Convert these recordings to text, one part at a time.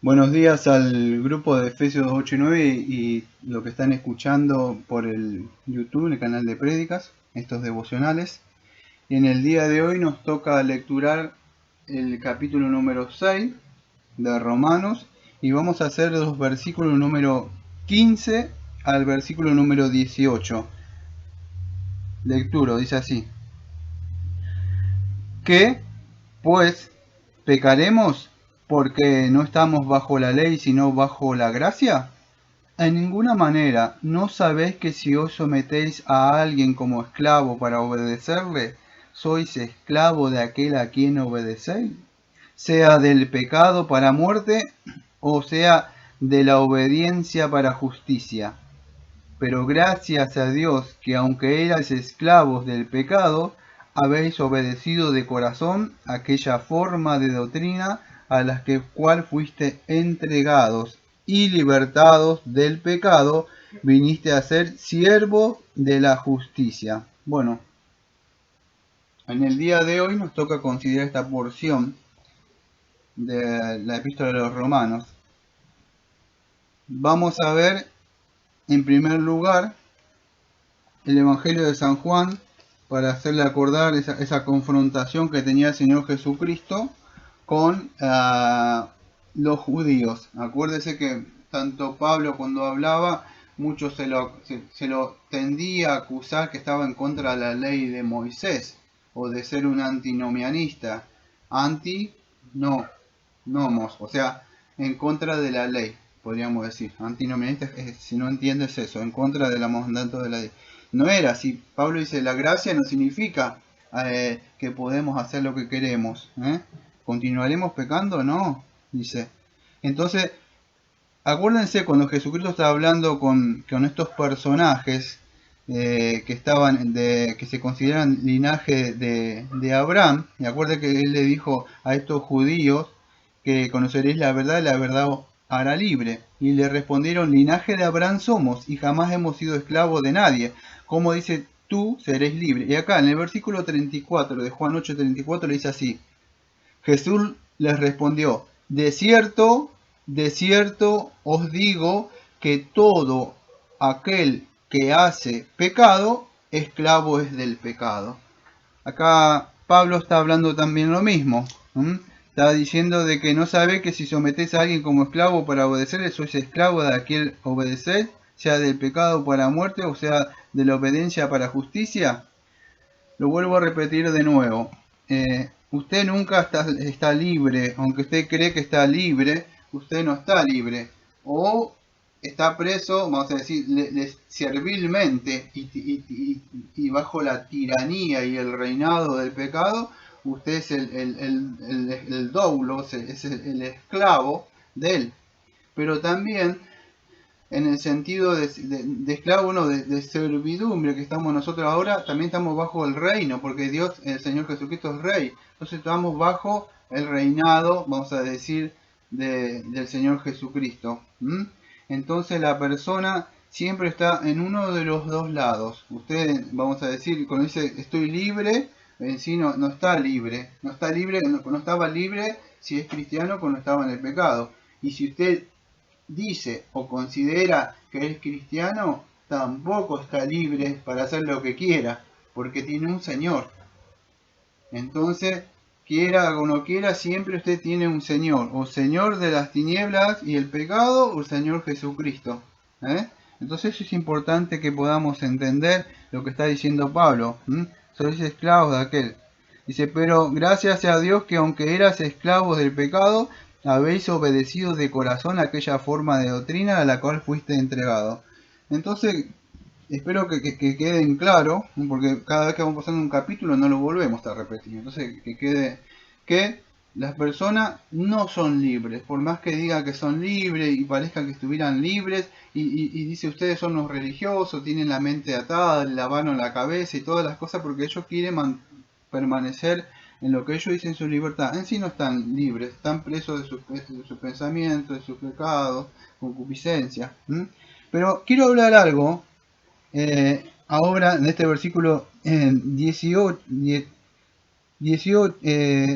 Buenos días al grupo de Efesios 8 y 9 y lo que están escuchando por el YouTube, el canal de prédicas, estos devocionales. Y en el día de hoy nos toca lecturar el capítulo número 6 de Romanos y vamos a hacer los versículos número 15 al versículo número 18. Lecturo, dice así: ¿Qué, pues, pecaremos porque no estamos bajo la ley sino bajo la gracia? En ninguna manera. ¿No sabéis que si os sometéis a alguien como esclavo para obedecerle, sois esclavo de aquel a quien obedecéis? Sea del pecado para muerte, o sea de la obediencia para justicia. Pero gracias a Dios que aunque erais esclavos del pecado, habéis obedecido de corazón aquella forma de doctrina a la cual fuiste entregados, y libertados del pecado, viniste a ser siervo de la justicia. Bueno, en el día de hoy nos toca considerar esta porción de la epístola de los Romanos. Vamos a ver en primer lugar el Evangelio de San Juan para hacerle acordar esa confrontación que tenía el Señor Jesucristo con los judíos. Acuérdese que tanto Pablo cuando hablaba, muchos se lo tendía a acusar que estaba en contra de la ley de Moisés o de ser un antinomianista. Anti, no, nomos, o sea, en contra de la ley, podríamos decir. Antinomianista, si no entiendes eso, en contra de los mandatos de la ley. No era así. Pablo dice, la gracia no significa que podemos hacer lo que queremos. ¿Continuaremos pecando? No, dice. Entonces, acuérdense cuando Jesucristo estaba hablando con estos personajes que se consideran linaje de Abraham, y acuérdense que él le dijo a estos judíos que conoceréis la verdad y la verdad os hará libre. Y le respondieron, linaje de Abraham somos y jamás hemos sido esclavos de nadie. Como dice, tú seréis libre. Y acá en el versículo 34 de Juan 8:34 le dice así: Jesús les respondió, de cierto os digo que todo aquel que hace pecado, esclavo es del pecado. Acá Pablo está hablando también lo mismo. Está diciendo de que no sabe que si sometés a alguien como esclavo para obedecerle, sois esclavo de aquel obedecer, sea del pecado para muerte o sea de la obediencia para justicia. Lo vuelvo a repetir de nuevo. Usted nunca está libre, aunque usted cree que está libre, usted no está libre. O está preso, vamos a decir, servilmente y bajo la tiranía y el reinado del pecado, usted es el doulos, es el esclavo de él. Pero también en el sentido de esclavo, no, de servidumbre que estamos nosotros ahora, también estamos bajo el reino, porque Dios, el Señor Jesucristo es rey. Entonces estamos bajo el reinado, vamos a decir, del Señor Jesucristo. Entonces la persona siempre está en uno de los dos lados. Usted, vamos a decir, cuando dice estoy libre, en sí no está libre. No está libre, no estaba libre si es cristiano cuando estaba en el pecado. Y si usted dice o considera que es cristiano, tampoco está libre para hacer lo que quiera, porque tiene un Señor. Entonces, quiera o no quiera, siempre usted tiene un Señor, o Señor de las tinieblas y el pecado, o Señor Jesucristo. Entonces es importante que podamos entender lo que está diciendo Pablo. Sois esclavos de aquel. Dice, pero gracias a Dios que aunque eras esclavos del pecado, habéis obedecido de corazón aquella forma de doctrina a la cual fuiste entregado. Entonces, espero que queden claro, porque cada vez que vamos pasando un capítulo no lo volvemos a repetir. Entonces, que quede que las personas no son libres, por más que digan que son libres y parezcan que estuvieran libres, y dice ustedes son los religiosos, tienen la mente atada, la mano en la cabeza y todas las cosas porque ellos quieren permanecer en lo que ellos dicen su libertad. En sí no están libres, están presos de sus pensamientos, de sus pecados, concupiscencia. Pero quiero hablar algo ahora en este versículo 18, 18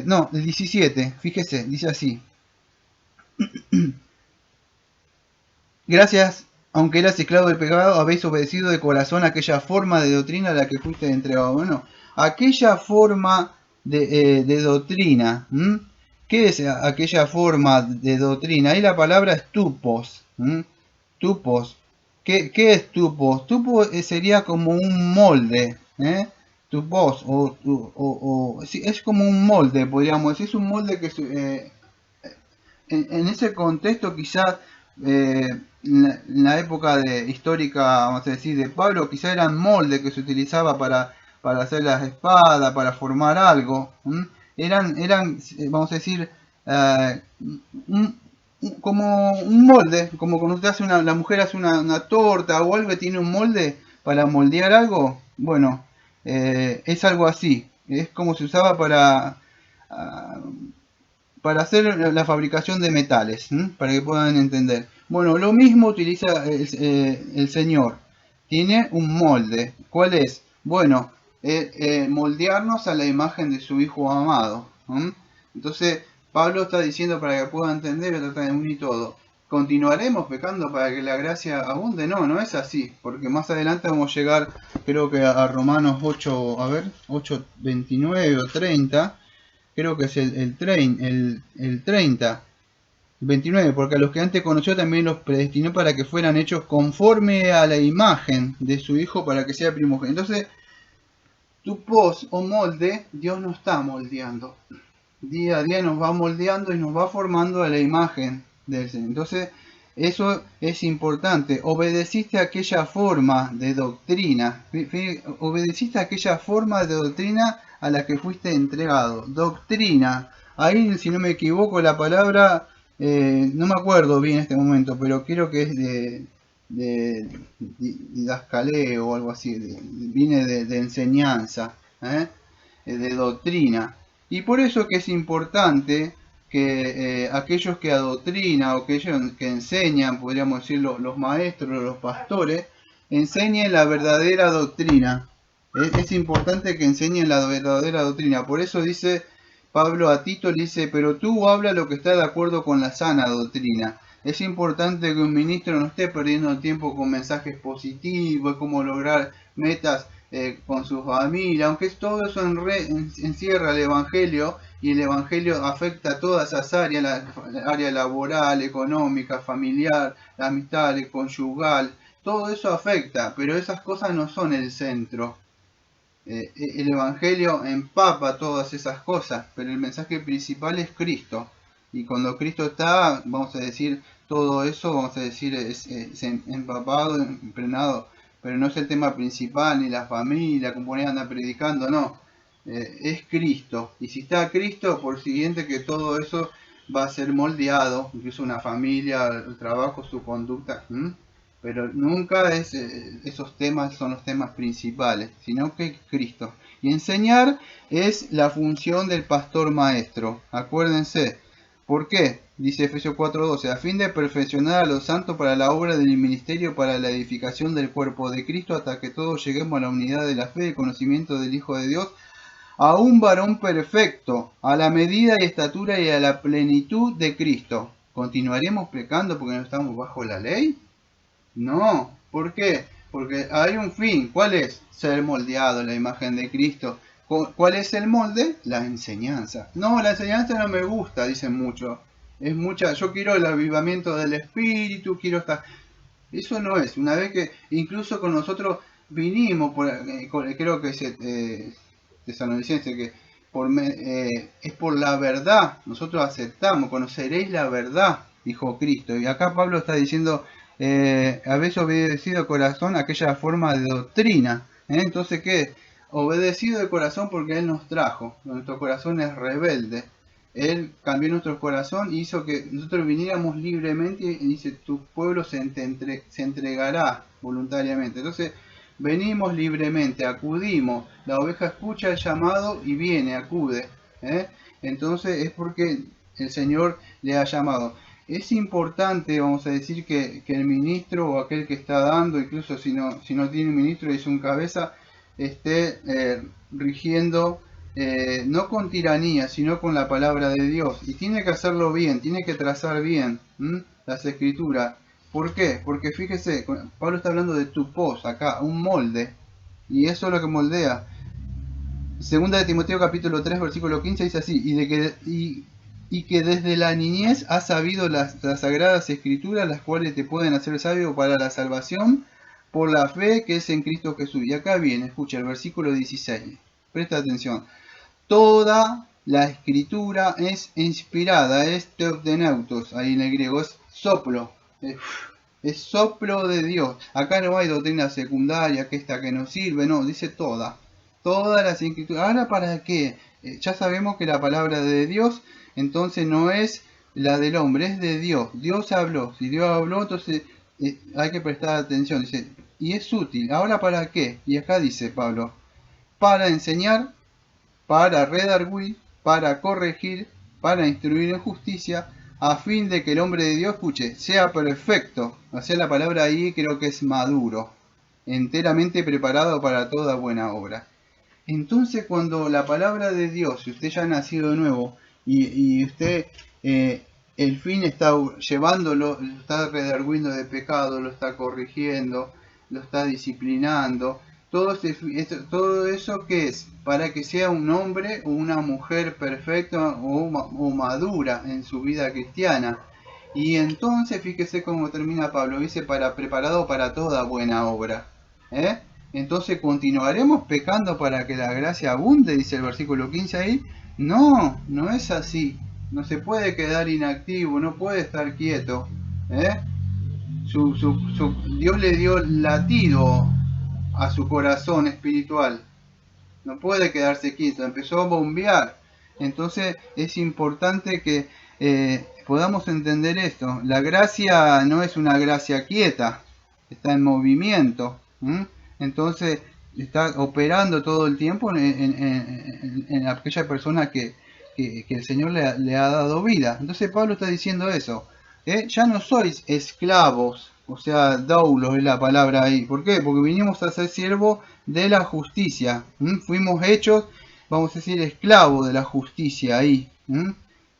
no, el 17, fíjese, dice así: Gracias, aunque eras esclavo del pecado, habéis obedecido de corazón aquella forma de doctrina a la que fuiste entregado. Bueno, aquella forma de doctrina. ¿M? ¿Qué es aquella forma de doctrina? Ahí la palabra es tupos. ¿M? Tupos. ¿Qué es tupos? Tupos sería como un molde. Tupos. Sí, es como un molde, podríamos decir. Es un molde que en ese contexto quizás en la época histórica, vamos a decir, de Pablo, quizás eran moldes que se utilizaba para hacer las espadas, para formar algo. ¿M? Eran, vamos a decir, eh, un, como un molde, como cuando usted hace la mujer hace una torta o algo, tiene un molde para moldear algo. Bueno, es algo así. Es como se usaba ah, para hacer la fabricación de metales, ¿m? Para que puedan entender. Bueno, lo mismo utiliza el Señor. Tiene un molde. ¿Cuál es? Bueno, moldearnos a la imagen de su Hijo amado. ¿M? Entonces, Pablo está diciendo para que puedan entender y tratar de unir todo. ¿Continuaremos pecando para que la gracia abunde? No, no es así, porque más adelante vamos a llegar, creo que a Romanos 8, a ver, 8, 29 o 30, creo que es el 30, 29, porque a los que antes conoció también los predestinó para que fueran hechos conforme a la imagen de su Hijo para que sea primogénito. Entonces, tu post o molde, Dios nos está moldeando. Día a día nos va moldeando y nos va formando a la imagen del Señor. Entonces, eso es importante. Obedeciste a aquella forma de doctrina. Obedeciste a aquella forma de doctrina a la que fuiste entregado. Doctrina. Ahí, si no me equivoco, la palabra, no me acuerdo bien en este momento, pero creo que es de didascaleo o algo así. Viene de enseñanza, de doctrina. Y por eso que es importante que aquellos que adoctrinan o aquellos que enseñan, podríamos decir los maestros, los pastores, enseñen la verdadera doctrina. Es importante que enseñen la verdadera doctrina. Por eso dice Pablo a Tito, le dice, pero tú habla lo que está de acuerdo con la sana doctrina. Es importante que un ministro no esté perdiendo tiempo con mensajes positivos, cómo lograr metas con su familia, aunque todo eso encierra el Evangelio, y el Evangelio afecta a todas esas áreas, la área laboral, económica, familiar, la amistad, el conyugal, todo eso afecta, pero esas cosas no son el centro. El Evangelio empapa todas esas cosas, pero el mensaje principal es Cristo. Y cuando Cristo está, vamos a decir, todo eso, vamos a decir, es empapado, impregnado, pero no es el tema principal, ni la familia, como anda predicando, no. Es Cristo. Y si está Cristo, por siguiente que todo eso va a ser moldeado, incluso una familia, el trabajo, su conducta. Pero nunca esos temas son los temas principales, sino que Cristo. Y enseñar es la función del pastor maestro. Acuérdense. ¿Por qué? Dice Efesios 4:12, a fin de perfeccionar a los santos para la obra del ministerio, para la edificación del cuerpo de Cristo, hasta que todos lleguemos a la unidad de la fe y conocimiento del Hijo de Dios, a un varón perfecto, a la medida y estatura y a la plenitud de Cristo. ¿Continuaremos pecando porque no estamos bajo la ley? No. ¿Por qué? Porque hay un fin. ¿Cuál es? Ser moldeado en la imagen de Cristo. ¿Cuál es el molde? La enseñanza. No, la enseñanza no me gusta, dicen muchos. Es mucha, yo quiero el avivamiento del espíritu, quiero estar. Eso no es. Una vez que, incluso con nosotros vinimos, creo que es tesalonicense, que es por la verdad. Nosotros aceptamos, conoceréis la verdad, dijo Cristo. Y acá Pablo está diciendo, habéis obedecido de corazón aquella forma de doctrina. Entonces, ¿qué? Obedecido de corazón porque Él nos trajo. Nuestro corazón es rebelde. Él cambió nuestro corazón y hizo que nosotros viniéramos libremente, y dice, tu pueblo se entregará voluntariamente. Entonces, venimos libremente, acudimos. La oveja escucha el llamado y viene, acude. Entonces es porque el Señor le ha llamado. Es importante, vamos a decir, que el ministro o aquel que está dando, incluso si no tiene un ministro y es un cabeza, esté rigiendo no con tiranía, sino con la palabra de Dios. Y tiene que hacerlo bien, tiene que trazar bien las escrituras. ¿Por qué? Porque fíjese, Pablo está hablando de tupos acá, un molde. Y eso es lo que moldea. Segunda de Timoteo capítulo 3 versículo 15 dice así, y que desde la niñez has sabido las sagradas escrituras, las cuales te pueden hacer sabio para la salvación por la fe que es en Cristo Jesús. Y acá viene, escucha el versículo 16. Presta atención. Toda la escritura es inspirada, es teopdeneutos, ahí en el griego, es soplo, es soplo de Dios. Acá no hay doctrina secundaria, que esta que nos sirve, no, dice todas las escrituras. ¿Ahora para qué? Ya sabemos que la palabra de Dios, entonces no es la del hombre, es de Dios. Dios habló, si Dios habló, entonces hay que prestar atención. Dice, y es útil. ¿Ahora para qué? Y acá dice Pablo, para enseñar, para redarguir, para corregir, para instruir en justicia, a fin de que el hombre de Dios, escuche, sea perfecto. O sea, la palabra ahí creo que es maduro, enteramente preparado para toda buena obra. Entonces, cuando la palabra de Dios, si usted ya ha nacido de nuevo y usted el fin está llevándolo, lo está redarguyendo de pecado, lo está corrigiendo, lo está disciplinando, todo eso que es para que sea un hombre o una mujer perfecta o madura en su vida cristiana. Y entonces fíjese cómo termina Pablo, dice preparado para toda buena obra. Entonces continuaremos pecando para que la gracia abunde, dice el versículo 15 ahí. No, no es así. No se puede quedar inactivo, no puede estar quieto. Dios le dio latido a su corazón espiritual. No puede quedarse quieto, empezó a bombear. Entonces es importante que podamos entender esto. La gracia no es una gracia quieta, está en movimiento. Entonces está operando todo el tiempo en aquella persona que el Señor le ha dado vida. Entonces Pablo está diciendo eso. Ya no sois esclavos, o sea, doulos es la palabra ahí. ¿Por qué? Porque vinimos a ser siervos de la justicia. Fuimos hechos, vamos a decir, esclavos de la justicia ahí.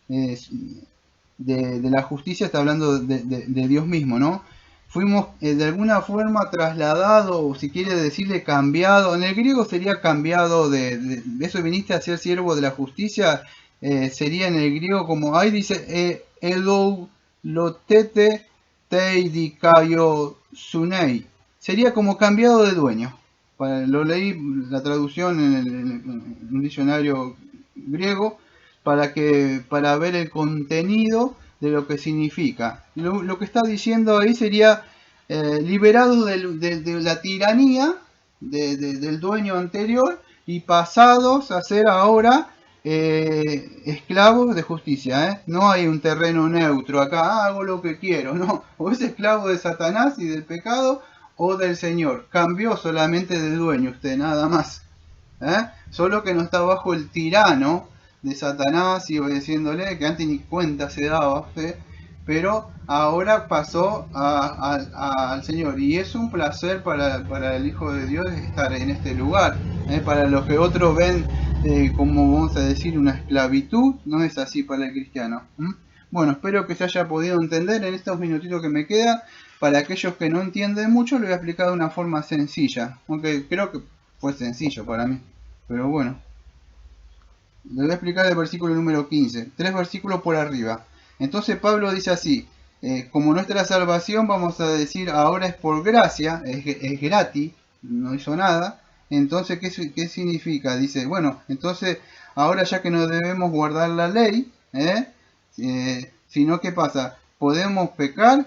De la justicia está hablando de Dios mismo, ¿no? Fuimos de alguna forma trasladados, o si quiere decirle cambiado. En el griego sería cambiado de eso, viniste a ser siervo de la justicia. Sería en el griego como ahí dice Edo lotete teidikayo sunei. Sería como cambiado de dueño. Lo leí la traducción en un diccionario griego para ver el contenido de lo que significa. Lo que está diciendo ahí sería liberados de la tiranía del dueño anterior y pasados a ser ahora esclavos de justicia. No hay un terreno neutro acá, hago lo que quiero, no, o es esclavo de Satanás y del pecado o del Señor. Cambió solamente de dueño usted, nada más. Solo que no está bajo el tirano de Satanás y obedeciéndole, que antes ni cuenta se daba usted, pero ahora pasó al Señor. Y es un placer para el Hijo de Dios estar en este lugar. Para los que otros ven como vamos a decir una esclavitud, no es así para el cristiano. Bueno, espero que se haya podido entender en estos minutitos que me queda. Para aquellos que no entienden mucho, lo voy a explicar de una forma sencilla, aunque creo que fue sencillo para mí, pero bueno. Les voy a explicar el versículo número 15, 3 versículos por arriba. Entonces Pablo dice así, como nuestra salvación, vamos a decir, ahora es por gracia, es gratis, no hizo nada. Entonces, ¿qué significa? Dice, bueno, entonces, ahora ya que no debemos guardar la ley, sino ¿qué pasa? Podemos pecar,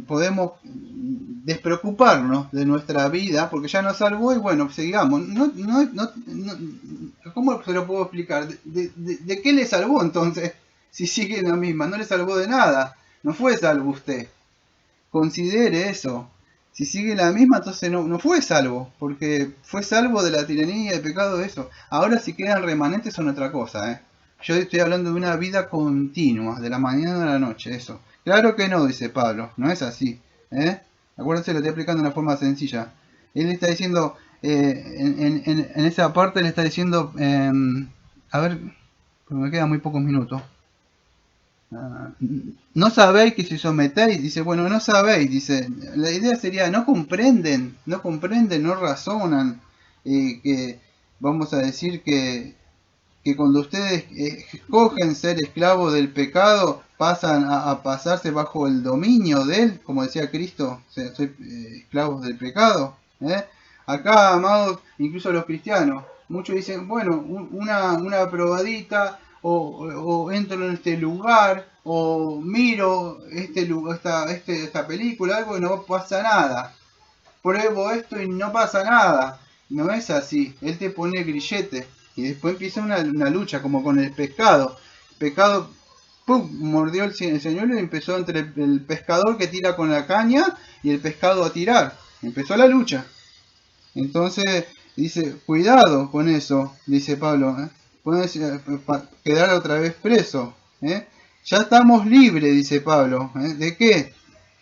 podemos despreocuparnos de nuestra vida, porque ya nos salvó y bueno, sigamos. ¿Cómo se lo puedo explicar? ¿De qué le salvó entonces? Si sigue en la misma, no le salvó de nada, no fue salvo usted. Considere eso. Si sigue la misma, entonces no fue salvo, porque fue salvo de la tiranía y del pecado de eso. Ahora si quedan remanentes son otra cosa, Yo estoy hablando de una vida continua, de la mañana a la noche, eso. Claro que no, dice Pablo, no es así. Acuérdense, lo estoy explicando de una forma sencilla. Él está diciendo, en esa parte le está diciendo, a ver, porque me quedan muy pocos minutos. No sabéis que si sometéis, dice, bueno, no sabéis, dice, la idea sería, no comprenden, no razonan, que vamos a decir que cuando ustedes escogen ser esclavos del pecado, pasan a pasarse bajo el dominio de él, como decía Cristo, soy esclavos del pecado. ¿eh? Acá, amados, incluso los cristianos, muchos dicen, bueno, una probadita, o entro en este lugar, o miro esta película, algo y no pasa nada. Pruebo esto y no pasa nada. No es así. Él te pone grillete. Y después empieza una lucha, como con el pescado. El pescado, ¡pum! Mordió el señuelo y empezó entre el pescador que tira con la caña y el pescado a tirar. Empezó la lucha. Entonces dice, cuidado con eso, dice Pablo. Puedes quedar otra vez preso. Ya estamos libres, dice Pablo. ¿De qué?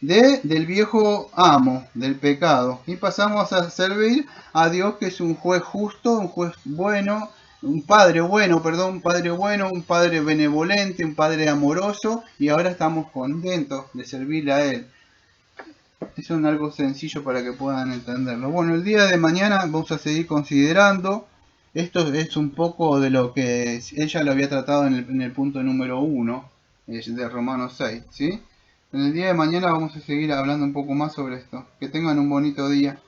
Del viejo amo, del pecado. Y pasamos a servir a Dios, que es un juez justo, un juez bueno, un padre bueno, perdón, un padre benevolente, un padre amoroso, y ahora estamos contentos de servirle a Él. Es algo sencillo para que puedan entenderlo. Bueno, el día de mañana vamos a seguir considerando. Esto es un poco de lo que ella lo había tratado en el punto número 1 de Romanos 6, ¿sí? En el día de mañana vamos a seguir hablando un poco más sobre esto. Que tengan un bonito día.